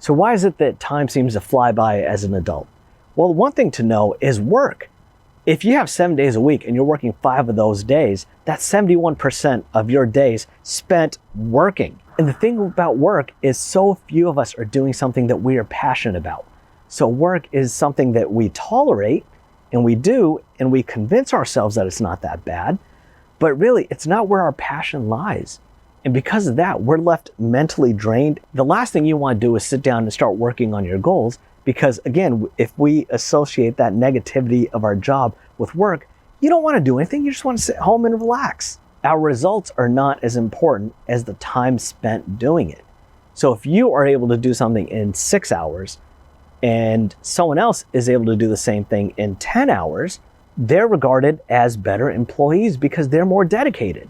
So why is it that time seems to fly by as an adult? Well, one thing to know is work. If you have 7 days a week and you're working 5 of those days, that's 71% of your days spent working. And the thing about work is so few of us are doing something that we are passionate about. So work is something that we tolerate and we do, and we convince ourselves that it's not that bad, but really it's not where our passion lies. And because of that, we're left mentally drained. The last thing you want to do is sit down and start working on your goals, because again, if we associate that negativity of our job with work, you don't want to do anything. You just want to sit home and relax. Our results are not as important as the time spent doing it. So if you are able to do something in 6 hours and someone else is able to do the same thing in 10 hours, they're regarded as better employees because they're more dedicated.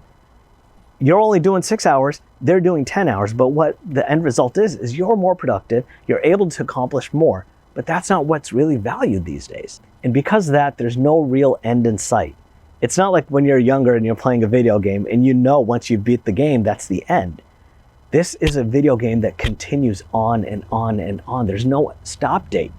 You're only doing 6 hours, they're doing 10 hours, but what the end result is you're more productive, you're able to accomplish more, but that's not what's really valued these days. And because of that, there's no real end in sight. It's not like when you're younger and you're playing a video game and you know once you beat the game, that's the end. This is a video game that continues on and on and on. There's no stop date.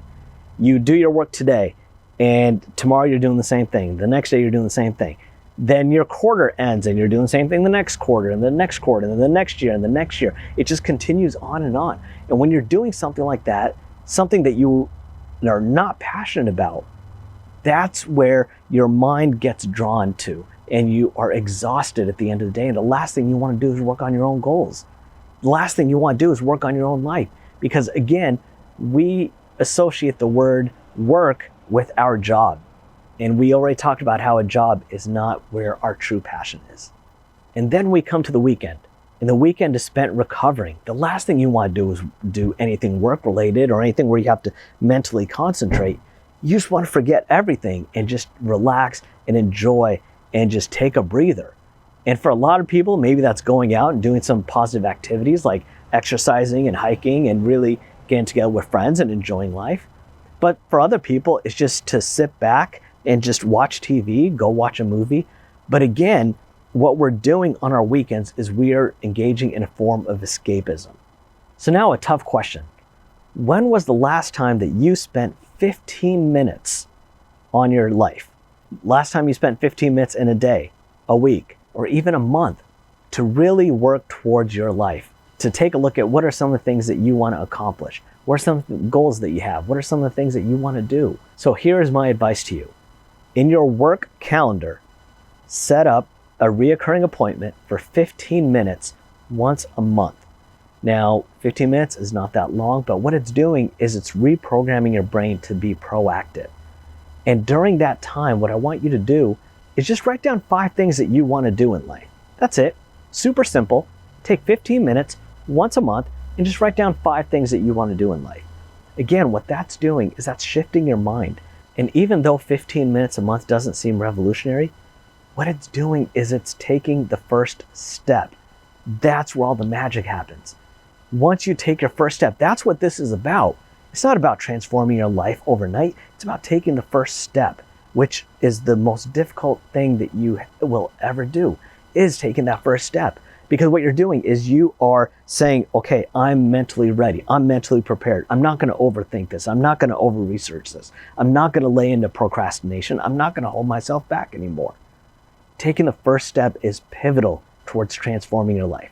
You do your work today and tomorrow you're doing the same thing. The next day you're doing the same thing. Then your quarter ends and you're doing the same thing the next quarter and the next quarter and the next year and the next year. It just continues on and on. And when you're doing something like that, something that you are not passionate about, that's where your mind gets drawn to and you are exhausted at the end of the day. And the last thing you want to do is work on your own goals. The last thing you want to do is work on your own life. Because again, we associate the word work with our job. And we already talked about how a job is not where our true passion is. And then we come to the weekend. And the weekend is spent recovering. The last thing you want to do is do anything work related or anything where you have to mentally concentrate. You just want to forget everything and just relax and enjoy and just take a breather. And for a lot of people, maybe that's going out and doing some positive activities like exercising and hiking and really getting together with friends and enjoying life. But for other people, it's just to sit back and just watch TV, go watch a movie. But again, what we're doing on our weekends is we are engaging in a form of escapism. So now a tough question. When was the last time that you spent 15 minutes on your life? Last time you spent 15 minutes in a day, a week, or even a month to really work towards your life, to take a look at what are some of the things that you want to accomplish? What are some of the goals that you have? What are some of the things that you want to do? So here is my advice to you. In your work calendar, set up a reoccurring appointment for 15 minutes once a month. Now, 15 minutes is not that long, but what it's doing is it's reprogramming your brain to be proactive. And during that time, what I want you to do is just write down 5 things that you want to do in life. That's it. Super simple. Take 15 minutes once a month and just write down 5 things that you want to do in life. Again, what that's doing is that's shifting your mind. And even though 15 minutes a month doesn't seem revolutionary, what it's doing is it's taking the first step. That's where all the magic happens. Once you take your first step, that's what this is about. It's not about transforming your life overnight. It's about taking the first step, which is the most difficult thing that you will ever do, is taking that first step. Because what you're doing is you are saying, okay, I'm mentally ready. I'm mentally prepared. I'm not going to overthink this. I'm not going to over-research this. I'm not going to lay into procrastination. I'm not going to hold myself back anymore. Taking the first step is pivotal towards transforming your life.